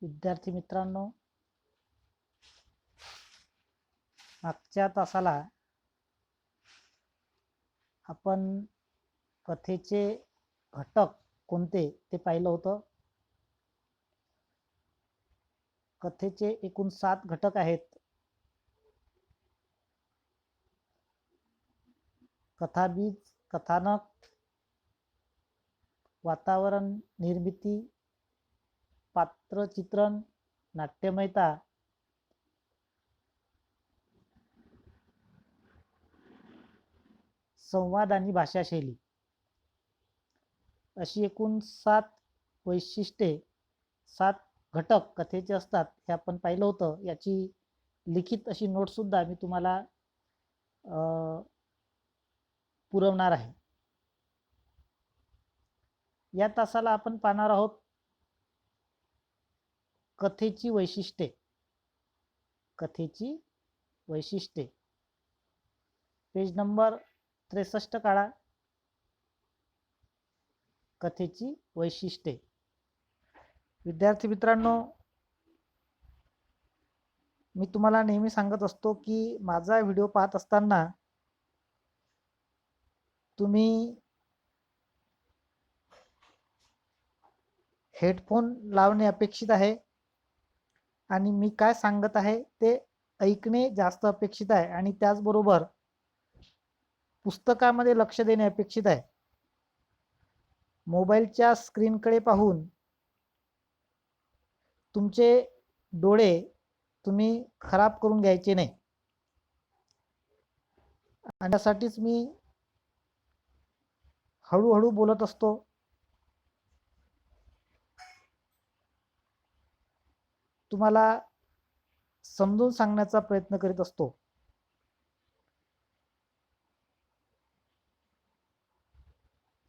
विद्यार्थी मित्रांनो, मागच्या तासाला आपण कथेचे घटक कोणते ते पाहिलं होतं. कथेचे एकूण 7 घटक आहेत. कथाबीज, कथानक, वातावरण निर्मिती, पात्र चित्रण, नाट्यमयता, संवाद आणि भाषाशैली अशी एकूण 7 वैशिष्ट्ये, 7 घटक कथेचे असतात हे आपण पाहिलं होतं. याची लिखित अशी नोट सुद्धा मी तुम्हाला पुरवणार आहे. या तासाला आपण पाहणार आहोत कथेची वैशिष्ट्ये. कथेची वैशिष्ट्ये पेज नंबर 63 काढा. कथेची वैशिष्ट्ये. विद्यार्थी मित्रांनो, मी तुम्हाला नेहमी सांगत असतो की माझा व्हिडिओ पाहत असताना तुम्ही हेडफोन लावणे अपेक्षित आहे आणि मी काय सांगत आहे ते ऐकणे जास्त अपेक्षित आहे आणि त्याचबरोबर पुस्तकामध्ये लक्ष देणे अपेक्षित आहे. मोबाईलच्या स्क्रीनकडे पाहून तुमचे डोळे तुम्ही खराब करून घ्यायचे नाही. आणि त्यासाठीच मी हळूहळू बोलत असतो. तुम्हाला समजून सांगण्याचा प्रयत्न करीत असतो.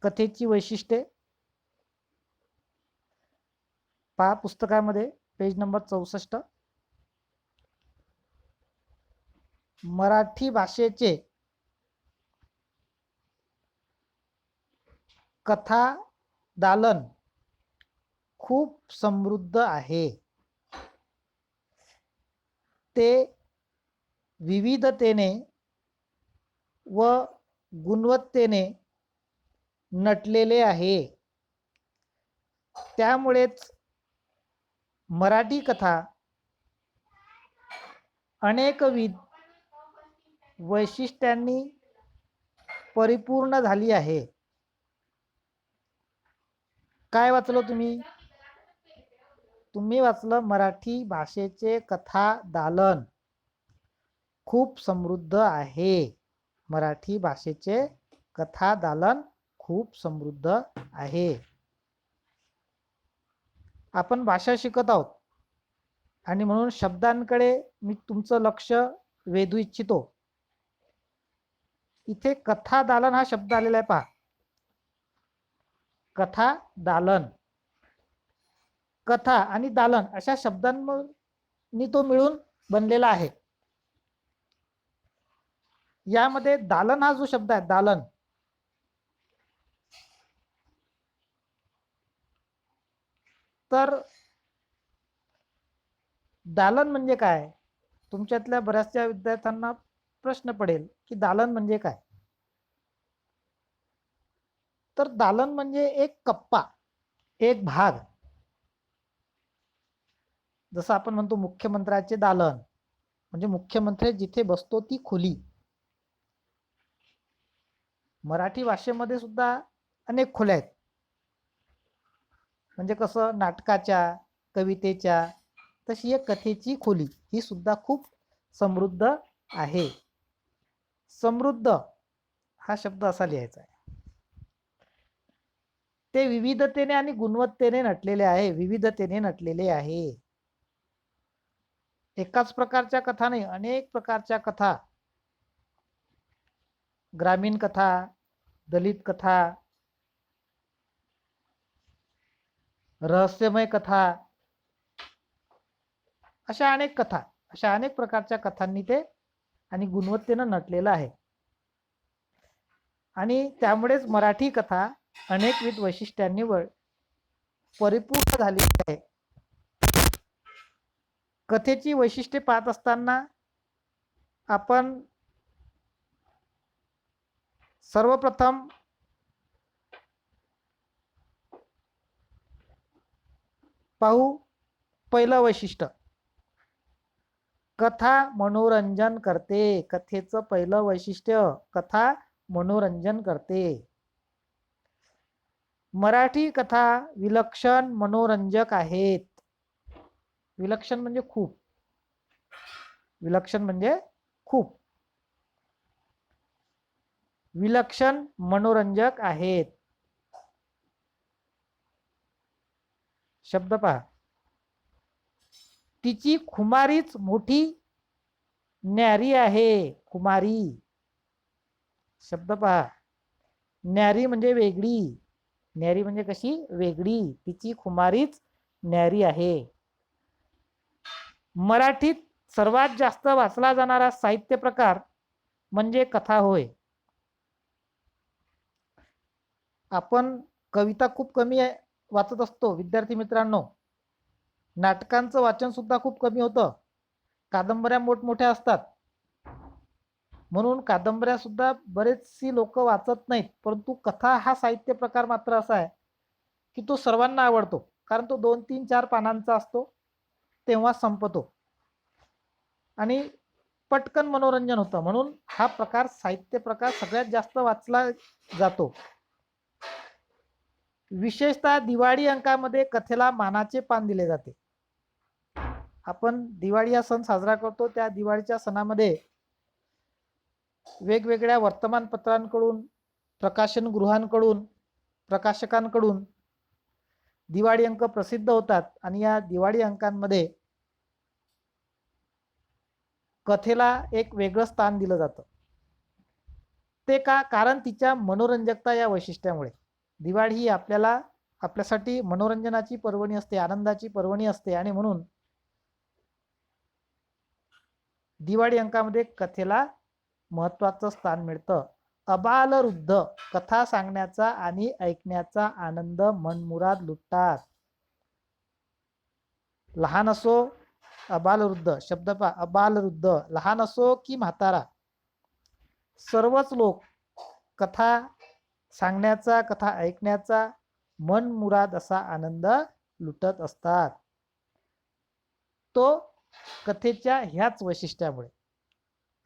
कथेची वैशिष्ट्ये पहा पुस्तकामध्ये पेज नंबर 64. मराठी भाषेचे कथा दालन खूप समृद्ध आहे. ते विविधतेने व गुणवत्तेने नटलेले आहे. त्यामुळेच मराठी कथा अनेकविध वैशिष्ट्यांनी परिपूर्ण झाली आहे. काय वाचलं तुम्ही? तुम्ही वाचलं मराठी भाषेचे कथा दालन खूप समृद्ध आहे. मराठी भाषेचे कथा दालन खूप समृद्ध आहे. आपण भाषा शिकत आहोत आणि म्हणून शब्दांकडे मी तुमचं लक्ष वेधू इच्छितो. इथे कथा दालन हा शब्द आलेला आहे पहा. कथा दालन, कथा आणि दालन अशा शब्दांनी तो मिळून बनलेला आहे. यामध्ये दालन हा जो शब्द आहे दालन, तर दालन म्हणजे काय? तुमच्यातल्या बऱ्याचशा विद्यार्थ्यांना प्रश्न पडेल की दालन म्हणजे काय? तर दालन म्हणजे एक कप्पा, एक भाग. जसं आपण म्हणतो मुख्यमंत्र्याचे दालन म्हणजे मुख्यमंत्री जिथे बसतो ती खोली. मराठी भाषेमध्ये सुद्धा अनेक खोल्या आहेत. म्हणजे कसं नाटकाच्या, कवितेच्या, तशी एक कथेची खोली ही सुद्धा खूप समृद्ध आहे. समृद्ध हा शब्द असा लिहायचा आहे. ते विविधतेने आणि गुणवत्तेने नटलेले आहे. विविधतेने नटलेले आहे. एकाच प्रकारच्या कथा नाही, अनेक प्रकारच्या कथा. ग्रामीण कथा, दलित कथा, रहस्यमय कथा, अशा अनेक कथा, अशा अनेक प्रकारच्या कथांनी ते आणि गुणवत्तेने नटलेलं आहे. आणि त्यामुळेच मराठी कथा अनेकविध वैशिष्ट्यांनी परिपूर्ण झाली आहे. कथेची वैशिष्ट्ये पाहत असताना आपण सर्वप्रथम पाहू पहिलं वैशिष्ट्य, कथा मनोरंजन करते. कथेचं पहिलं वैशिष्ट्य, कथा मनोरंजन करते. मराठी कथा विलक्षण मनोरंजक आहेत. विलक्षण म्हणजे खूप, विलक्षण म्हणजे खूप, विलक्षण मनोरंजक आहेत. शब्द पहा, तिची खुमारीच मोठी न्यारी आहे. खुमारी शब्द पहा, न्यारी म्हणजे वेगळी, न्यारी म्हणजे कशी वेगळी, तिची खुमारीच न्यारी आहे. मराठीत सर्वात जास्त वाचला जाणारा साहित्य प्रकार म्हणजे कथा होय. आपण कविता खूप कमी वाचत असतो विद्यार्थी मित्रांनो. नाटकांचं वाचन सुद्धा खूप कमी होतं. कादंबऱ्या मोठमोठ्या असतात म्हणून कादंबऱ्या सुद्धा बरेचशी लोक वाचत नाहीत. परंतु कथा हा साहित्य प्रकार मात्र असा आहे की तो सर्वांना आवडतो. कारण तो 2, 3, 4 पानांचा असतो, तेव्हा संपतो आणि पटकन मनोरंजन होतं. म्हणून हा प्रकार साहित्य प्रकार सगळ्यात जास्त वाचला जातो. विशेषतः दिवाळी अंकामध्ये कथेला मानाचे पान दिले जाते. आपण दिवाळी हा सण साजरा करतो. त्या दिवाळीच्या सणामध्ये वेगवेगळ्या वर्तमानपत्रांकडून, प्रकाशनगृहांकडून, प्रकाशकांकडून दिवाळी अंक प्रसिद्ध होतात आणि या दिवाळी अंकांमध्ये कथेला एक वेगळं स्थान दिलं जातं. ते का? कारण तिच्या मनोरंजकता या वैशिष्ट्यामुळे. दिवाळी ही आपल्यासाठी मनोरंजनाची पर्वणी असते, आनंदाची पर्वणी असते आणि म्हणून दिवाळी अंकामध्ये कथेला महत्त्वाचं स्थान मिळतं. अबालवृद्ध कथा सांगण्याचा आणि ऐकण्याचा आनंद मनमुराद लुटतात. लहान असो अबालवृद्ध, शब्द पहा, अबालवृद्ध, लहान असो की म्हातारा, सर्वच लोक कथा सांगण्याचा, कथा ऐकण्याचा मनमुराद असा आनंद लुटत असतात. तो कथेच्या ह्याच वैशिष्ट्यामुळे.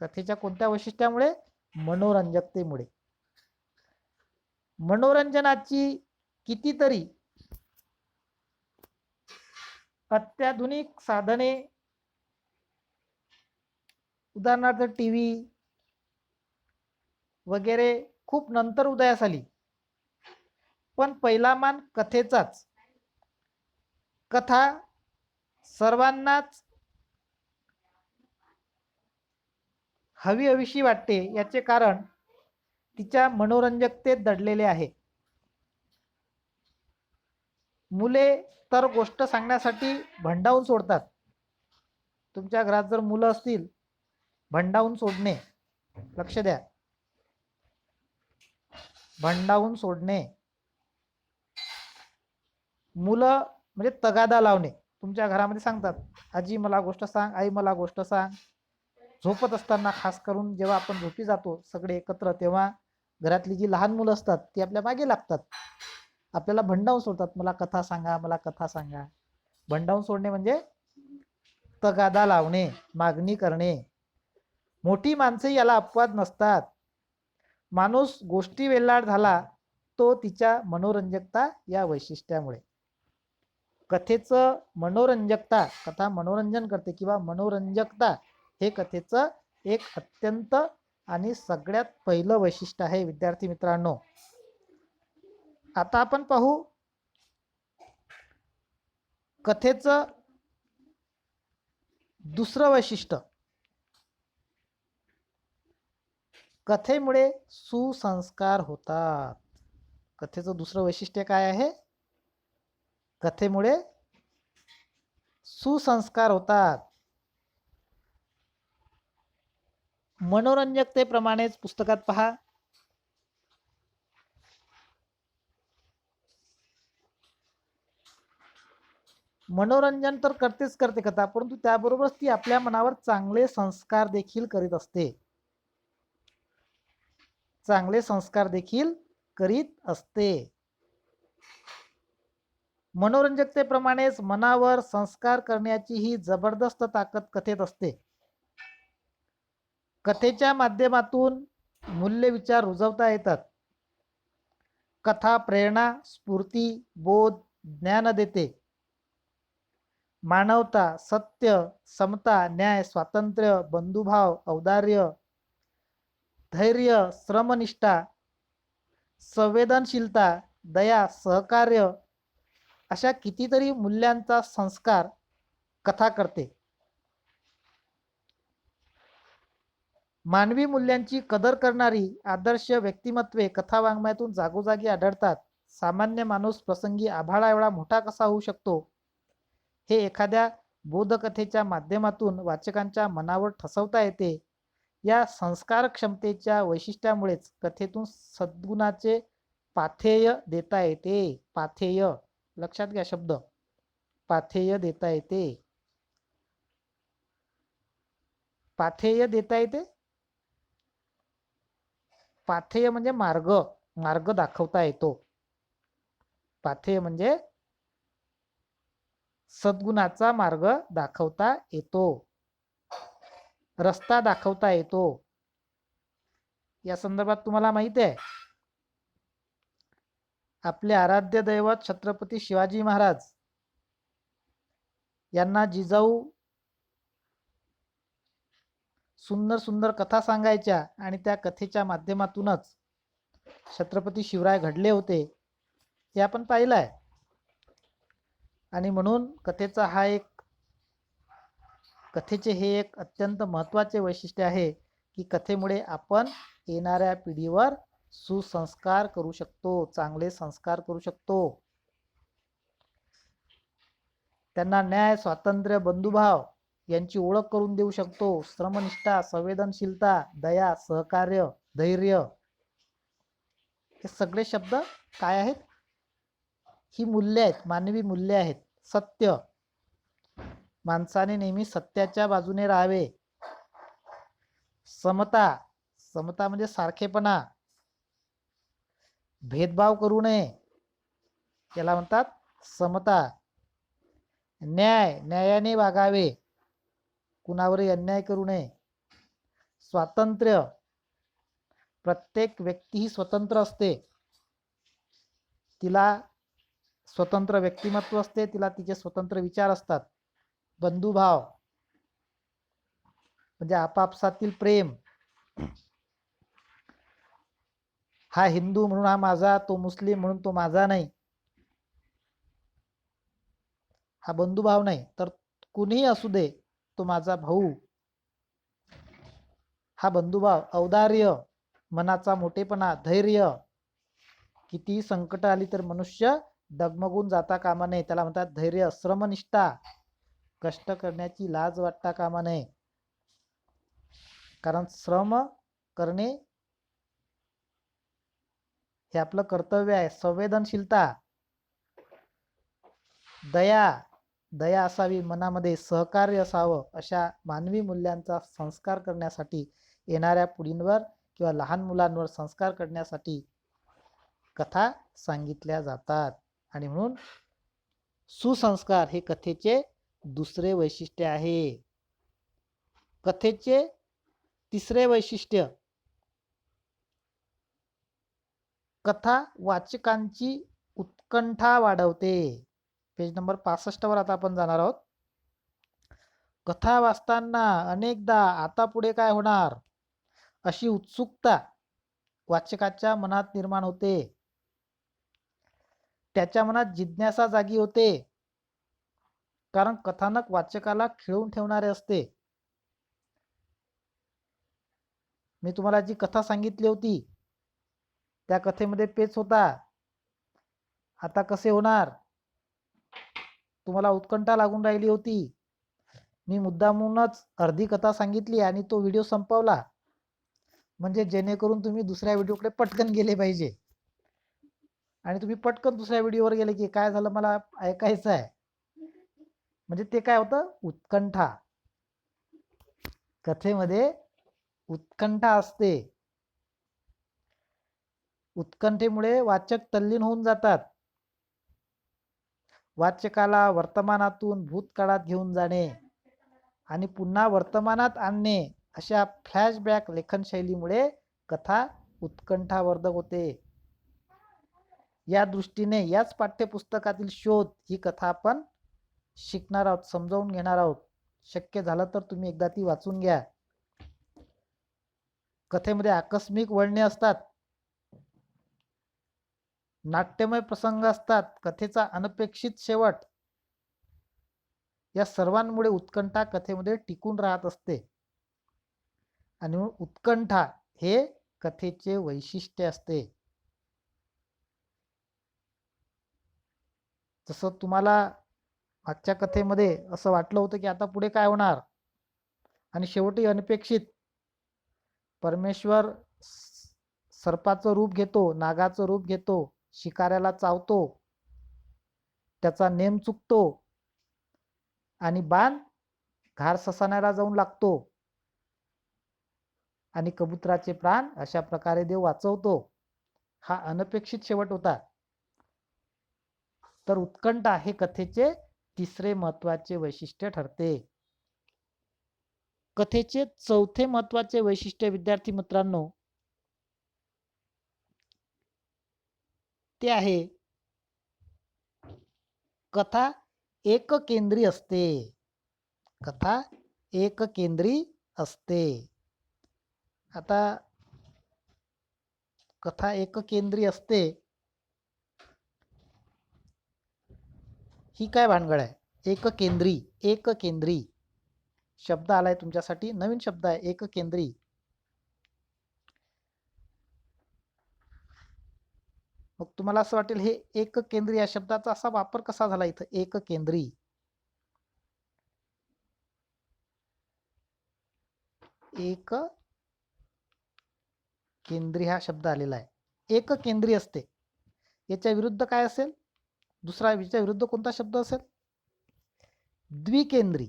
कथेच्या कोणत्या वैशिष्ट्यामुळे? मनोरंजकतेमुळे. मनोरंजनाची कितीतरी अत्याधुनिक साधने, उदाहरणार्थ टीव्ही वगैरे खूप नंतर उदयास आली, पण पहिला मान कथेचाच. कथा सर्वांनाच हवीहवीशी वाटते. याचे कारण तिच्या मनोरंजकतेत दडलेले आहे. मुले तर गोष्ट सांगण्यासाठी भंडावून सोडतात. तुमच्या घरात जर मुलं असतील, भंडावून सोडणे, लक्ष द्या, भंडावून सोडणे. मुलं म्हणजे तगादा लावणे. तुमच्या घरामध्ये सांगतात, आजी मला गोष्ट सांग, आई मला गोष्ट सांग. झोपत असताना, खास करून जेव्हा आपण झोपी जातो सगळे एकत्र, तेव्हा घरातली जी लहान मुलं असतात ती आपल्या मागे लागतात, आपल्याला भंडावून सोडतात, मला कथा सांगा, मला कथा सांगा. भंडावून सोडणे म्हणजे तगादा लावणे, मागणी करणे. मोठी माणसे याला अपवाद नसतात. माणूस गोष्टी वेल्हाड झाला तो तिच्या मनोरंजकता या वैशिष्ट्यामुळे. कथेचं मनोरंजकता, कथा मनोरंजन करते किंवा मनोरंजकता हे कथेचं एक अत्यंत आणि सगळ्यात पहिलं वैशिष्ट्य आहे विद्यार्थी मित्रांनो. आता आपण पाहू कथेचं दुसरं वैशिष्ट्य. कथेमुळे सुसंस्कार होतात. कथेचं दुसरं वैशिष्ट्य काय आहे? कथेमुळे सुसंस्कार होतात. मनोरंजकतेप्रमाणेच पुस्तकात पहा, मनोरंजन तर करतेच करते कथा, परंतु त्याबरोबरच ती आपल्या मनावर चांगले संस्कार देखील करीत असते. चांगले संस्कार देखील करीत असते. मनोरंजकतेप्रमाणेच मनावर संस्कार करण्याची ही जबरदस्त ताकद कथेत असते. कथेच्या माध्यमातून मूल्य विचार रुजवता येतात. कथा प्रेरणा, स्फूर्ती, बोध, ज्ञान देते. मानवता, सत्य, समता, न्याय, स्वातंत्र्य, बंधुभाव, औदार्य, धैर्य, श्रमनिष्ठा, संवेदनशीलता, दया, सहकार्य अशा कितीतरी मूल्यांचा संस्कार कथा करते. मानवी मूल्यांची कदर करणारी आदर्श व्यक्तिमत्वे कथा वाङ्मयातून जागोजागी आढळतात. सामान्य माणूस प्रसंगी आभाळा एवढा मोठा कसा होऊ शकतो, हे एखाद्या बोधकथेच्या माध्यमातून वाचकांच्या मनावर ठसवता येते. या संस्कार क्षमतेच्या वैशिष्ट्यामुळेच कथेतून सद्गुणाचे पाथेय देता येते. पाथेय लक्षात घ्या शब्द, पाथेय देता येते. पाथेय देता येते. पाथेय म्हणजे मार्ग, मार्ग दाखवता येतो. पाथेय म्हणजे सद्गुणाचा मार्ग दाखवता येतो, रस्ता दाखवता येतो. या संदर्भात तुम्हाला माहिती आहे, आपले आराध्य दैवत छत्रपती शिवाजी महाराज यांना जिजाऊ सुंदर सुंदर कथा सांगायच्या आणि त्या कथेच्या माध्यमातूनच छत्रपती शिवराय घडले होते, हे आपण पाहिलं आहे. आणि म्हणून कथेचे हे एक अत्यंत महत्त्वाचे वैशिष्ट्य आहे की कथेमुळे आपण येणाऱ्या पिढीवर सुसंस्कार करू शकतो, चांगले संस्कार करू शकतो. त्यांना न्याय, स्वातंत्र्य, बंधुभाव यांची ओळख करून देऊ शकतो. श्रमनिष्ठा, संवेदनशीलता, दया, सहकार्य, धैर्य हे सगळे शब्द काय आहेत? ही मूल्य आहेत, मानवी मूल्य आहेत. सत्य, माणसाने नेहमी सत्याच्या बाजूने राहावे. समता, समता म्हणजे सारखेपणा, भेदभाव करू नये, याला म्हणतात समता. न्याय, न्यायाने वागावे, कुणावरही अन्याय करू नये. स्वातंत्र्य, प्रत्येक व्यक्ती ही स्वतंत्र असते, तिला स्वतंत्र व्यक्तिमत्व असते, तिला तिचे स्वतंत्र विचार असतात. बंधुभाव म्हणजे आपापसातील प्रेम, हा हिंदू म्हणून हा माझा, तो मुस्लिम म्हणून तो माझा नाही, हा बंधुभाव नाही, तर कुणीही असू दे तो माझा भाऊ, हा बंधुभाव. औदार्य, मनाचा मोठेपणा, धैर्य, कितीही संकट आली तर मनुष्य डगमगून जाता कामा नये, त्याला म्हणतात धैर्य. श्रमनिष्ठा, कष्ट करण्याची लाज वाटता कामा नये, कारण श्रम करणे हे आपलं कर्तव्य आहे. संवेदनशीलता, दया, दया असावी मनामध्ये, सहकार्य असावं. अशा मानवी मूल्यांचा संस्कार करण्यासाठी, येणाऱ्या पिढींवर किंवा लहान मुलांवर संस्कार करण्यासाठी कथा सांगितल्या जातात. आणि म्हणून सुसंस्कार हे कथेचे दुसरे वैशिष्ट्य आहे. कथेचे तिसरे वैशिष्ट्य, कथा वाचकांची उत्कंठा वाढवते. पेज नंबर 65 वर आता आपण जाणार आहोत. कथा वाचताना अनेकदा आता पुढे काय होणार अशी उत्सुकता वाचकाच्या मनात निर्माण होते. त्याच्या मनात जिज्ञासा जागी होते, कारण कथानक वाचकाला खिळवून ठेवणारे असते. मी तुम्हाला जी कथा सांगितली होती त्या कथेमध्ये पेच होता, आता कसे होणार, तुम्हाला उत्कंठा लागून राहिली होती. मी मुद्दामूनच अर्धी कथा सांगितली आणि तो व्हिडिओ संपवला, म्हणजे जेणेकरून तुम्ही दुसऱ्या व्हिडिओकडे पटकन गेले पाहिजे. आणि तुम्ही पटकन दुसऱ्या व्हिडिओवर गेले की काय झालं मला ऐकायचं आहे, म्हणजे ते काय होतं, उत्कंठा. कथेमध्ये उत्कंठा असते. उत्कंठेमुळे वाचक तल्लीन होऊन जातात. वाचकाला वर्तमानातून भूतकाळात घेऊन जाणे आणि पुन्हा वर्तमानात आणणे अशा फ्लॅशबॅक लेखनशैलीमुळे कथा उत्कंठावर्धक होते. या दृष्टीने याच पाठ्यपुस्तकातील शोध ही कथा आपण शिकणार आहोत, समजावून घेणार आहोत. शक्य झालं तर तुम्ही एकदा ती वाचून घ्या. कथेमध्ये आकस्मिक वळणे असतात, नाट्यमय प्रसंग असतात, कथेचा अनपेक्षित शेवट, या सर्वांमुळे उत्कंठा कथेमध्ये टिकून राहत असते. आणि उत्कंठा हे कथेचे वैशिष्ट्य असते. जसं तुम्हाला मागच्या कथेमध्ये असं वाटलं होतं की आता पुढे काय होणार, आणि शेवटी अनपेक्षित परमेश्वर सर्पाचं रूप घेतो, नागाचं रूप घेतो, शिकाऱ्याला चावतो, त्याचा नेम चुकतो आणि बाण घार ससाण्याला जाऊन लागतो आणि कबुतराचे प्राण अशा प्रकारे देव वाचवतो. हा अनपेक्षित शेवट होता. तर उत्कंठा हे कथेचे तिसरे महत्वाचे वैशिष्ट्य ठरते. कथेचे चौथे महत्वाचे वैशिष्ट्य विद्यार्थी मित्रांनो ते आहे कथा एककेंद्री असते. कथा एककेंद्री असते. आता कथा एककेंद्री असते ही काय भानगड आहे? एककेंद्री, एककेंद्री शब्द आलाय तुमच्यासाठी, नवीन शब्द आहे एककेंद्री. मग तुम्हाला असं वाटेल हे एककेंद्री या शब्दाचा असा वापर कसा झाला इथं? एककेंद्री, एक केंद्री हा शब्द आलेला आहे. एककेंद्री असते, याच्या विरुद्ध काय असेल? दुसरा याच्या विरुद्ध कोणता शब्द असेल? द्विकेंद्री.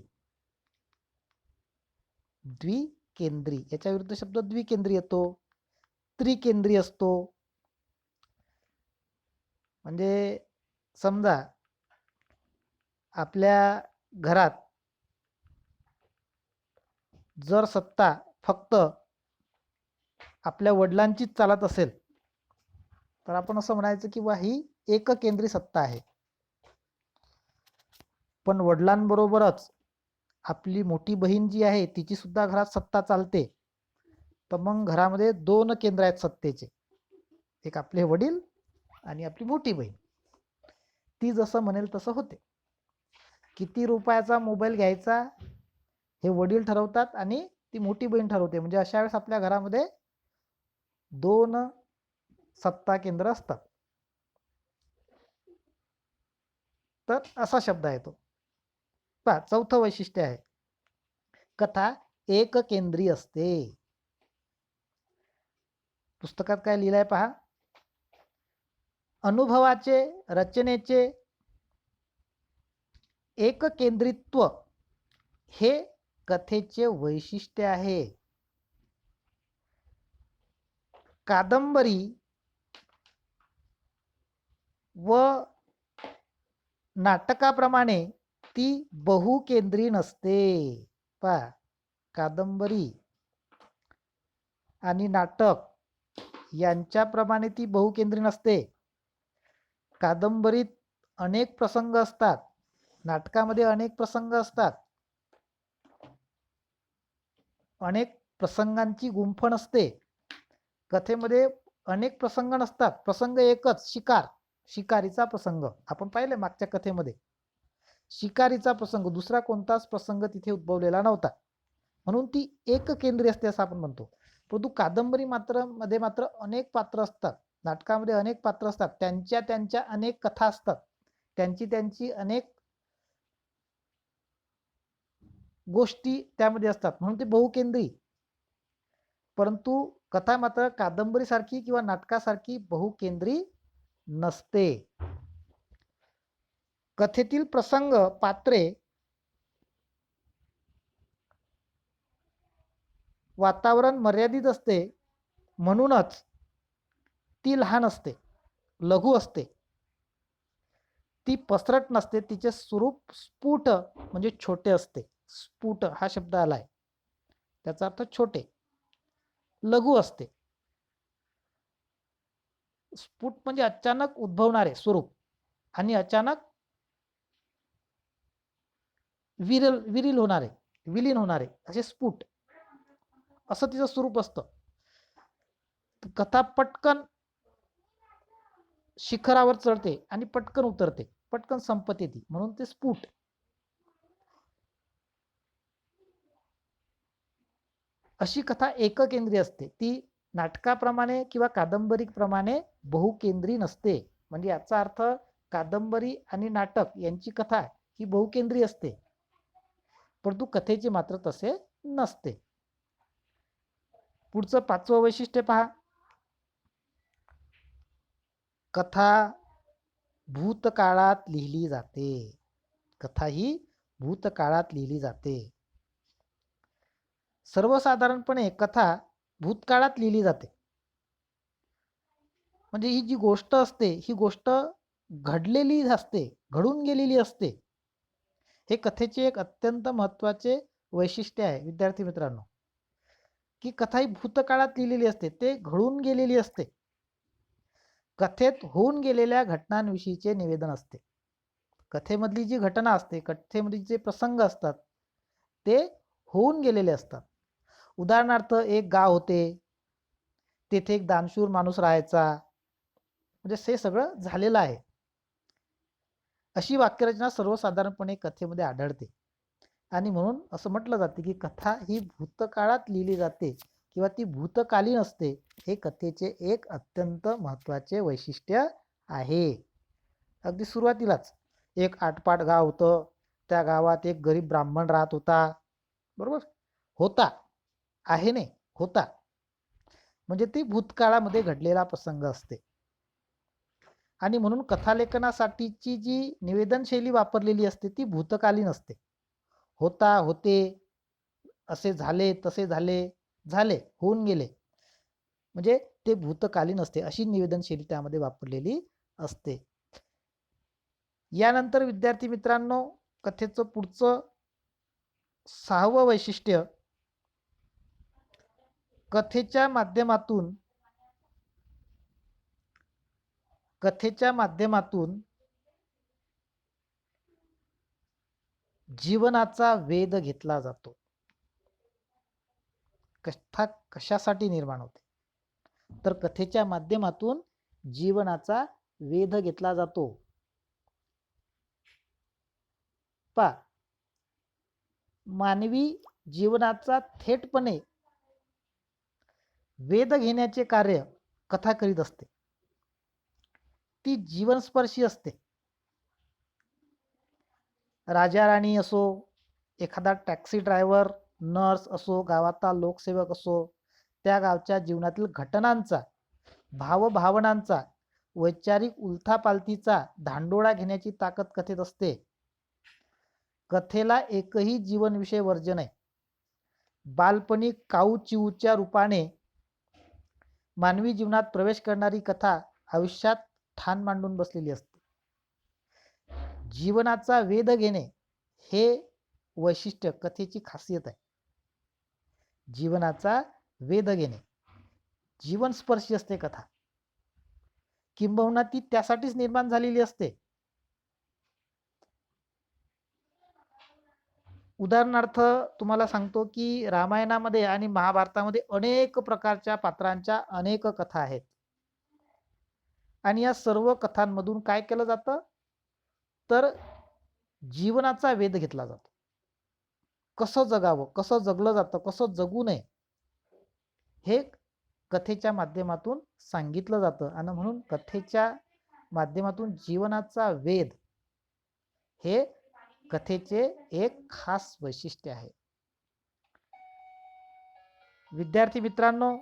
द्विकेंद्री याच्या विरुद्ध शब्द द्विकेंद्री येतो. त्रिकेंद्री असतो. म्हणजे समजा आपल्या घरात जर सत्ता फक्त आपल्या वडिलांचीच चालत असेल तर आपण असं म्हणायचं की वा ही एककेंद्री सत्ता आहे. पण वडिलांबरोबरच आपली मोठी बहीण जी आहे तिची सुद्धा घरात सत्ता चालते, तर मग घरामध्ये दोन केंद्र आहेत सत्तेचे, एक आपले वडील आणि आपली मोठी बहीण. ती जसं म्हणेल तसं होते. किती रुपयाचा मोबाईल घ्यायचा हे वडील ठरवतात आणि ती मोठी बहीण ठरवते. म्हणजे अशा वेळेस आपल्या घरामध्ये दोन सत्ता केंद्र असतात. तर असा शब्द आहे तो. पहा, चौथं वैशिष्ट्य आहे कथा एककेंद्री असते. पुस्तकात काय लिहिलंय पहा, अनुभवाचे रचनेचे एककेंद्रित्व हे कथेचे वैशिष्ट्य आहे. कादंबरी व नाटकाप्रमाणे ती बहुकेंद्री नसते. पहा, कादंबरी आणि नाटक यांच्याप्रमाणे ती बहुकेंद्री नसते. कादंबरीत अनेक प्रसंग असतात, नाटकामध्ये अनेक प्रसंग असतात, अनेक प्रसंगांची गुंफण असते. कथेमध्ये अनेक प्रसंग नसतात, प्रसंग एकच, शिकार, शिकारीचा प्रसंग. आपण पाहिले मागच्या कथेमध्ये शिकारीचा प्रसंग, दुसरा कोणताच प्रसंग तिथे उद्भवलेला नव्हता, म्हणून ती एककेंद्री असते असं आपण म्हणतो. परंतु कादंबरी मध्ये मात्र अनेक पात्र असतात, नाटकामध्ये अनेक पात्र असतात, त्यांच्या अनेक कथा असतात, त्यांची अनेक गोष्टी त्यामध्ये असतात, म्हणून ते बहुकेंद्री. परंतु कथा मात्र कादंबरी सारखी किंवा नाटकासारखी बहुकेंद्री नसते. कथेतील प्रसंग, पात्रे वातावरण मर्यादित असते म्हणूनच ती लहान असते, लघु असते, ती पसरट नसते, तिचे स्वरूप स्फुट म्हणजे छोटे असते. स्फुट हा शब्द आलाय, त्याचा अर्थ छोटे. लघु असते. स्फुट म्हणजे अचानक उद्भवणारे स्वरूप आणि अचानक विलीन होणारे असे स्फुट, असं तिचं स्वरूप असतं. कथा पटकन शिखरावर चढते आणि पटकन उतरते, पटकन संपते ती, म्हणून ते स्फुट. अशी कथा एककेंद्री असते, ती नाटकाप्रमाणे किंवा कादंबरीप्रमाणे बहुकेंद्री नसते. म्हणजे याचा अर्थ कादंबरी आणि नाटक यांची कथा ही बहुकेंद्री असते, परंतु कथेचे मात्र तसे नसते. पुढचं 5वं वैशिष्ट्य पहा. कथा भूतकाळात लिहिली जाते. कथा ही भूतकाळात लिहिली जाते. सर्वसाधारणपणे कथा भूतकाळात लिहिली जाते. म्हणजे ही जी गोष्ट असते ही गोष्ट घडलेली असते, घडून गेलेली असते. हे कथेचे एक अत्यंत महत्त्वाचे वैशिष्ट्य आहे विद्यार्थी मित्रांनो, की कथा ही भूतकाळात लिहिलेली असते, ते घडून गेलेली असते. कथेत होऊन गेलेल्या घटनांविषयीचे निवेदन असते. कथेमधली जी घटना असते, कथेमधली जे प्रसंग असतात ते होऊन गेलेले असतात. उदाहरणार्थ एक गाव होते, तेथे एक दानशूर माणूस राहायचा, म्हणजे हे सगळं झालेलं आहे. अशी वाक्यरचना सर्वसाधारणपणे कथेमध्ये आढळते आणि म्हणून असं म्हटलं जाते की कथा ही भूतकाळात लिहिली जाते किंवा ती भूतकालीन असते. हे कथेचे एक अत्यंत महत्त्वाचे वैशिष्ट्य आहे. अगदी सुरुवातीलाच एक आटपाट गाव होतं, त्या गावात एक गरीब ब्राह्मण राहत होता. बरोबर, होता, आहे नाही, होता, म्हणजे ती भूतकाळामध्ये घडलेला प्रसंग असते. आणि म्हणून कथालेखनासाठीची जी निवेदन शैली वापरलेली असते ती भूतकालीन असते. होता, होते, असे झाले, तसे झाले, झाले, होऊन गेले, म्हणजे ते भूतकालीन असते. अशी निवेदन शैली त्यामध्ये वापरलेली असते. यानंतर विद्यार्थी मित्रांनो, कथेचं पुढचं 6वं वैशिष्ट्य, कथेच्या माध्यमातून जीवनाचा वेध घेतला जातो. कथा कशासाठी निर्माण होते, तर कथेच्या माध्यमातून जीवनाचा वेध घेतला जातो. मानवी जीवनाचा थेटपणे वेध घेण्याचे कार्य कथा करीत असते. ती जीवनस्पर्शी असते. राजा राणी असो, एखादा टॅक्सी ड्रायव्हर, नर्स असो, गावाचा लोकसेवक असो, त्या गावच्या जीवनातील घटनांचा, भावभावनांचा, वैचारिक उलथापालथीचा धांडोळा घेण्याची ताकद कथेत असते. कथेला एकही जीवनविषय वर्ज्य नाही. बालपणी काऊ चिऊच्या रूपाने मानवी जीवनात प्रवेश करणारी कथा आयुष्यात ठाण मांडून बसलेली असते. जीवनाचा वेध घेणे हे वैशिष्ट्य कथेची खासियत आहे. जीवनाचा वेध घेणे, जीवनस्पर्शी असते कथा, किंबहुना ती त्यासाठीच निर्माण झालेली असते. उदाहरणार्थ तुम्हाला सांगतो की रामायणामध्ये आणि महाभारतामध्ये अनेक प्रकारच्या पात्रांच्या अनेक कथा आहेत. आणि या सर्व कथांमधून काय केलं जातं, तर जीवनाचा वेध घेतला जातो. कसं जगावं, कसं जगलं जातं, कसं जगू नये, हे कथेच्या माध्यमातून सांगितलं जातं. आणि म्हणून कथेच्या माध्यमातून जीवनाचा वेध हे कथेचे एक खास वैशिष्ट्य आहे. विद्यार्थी मित्रांनो,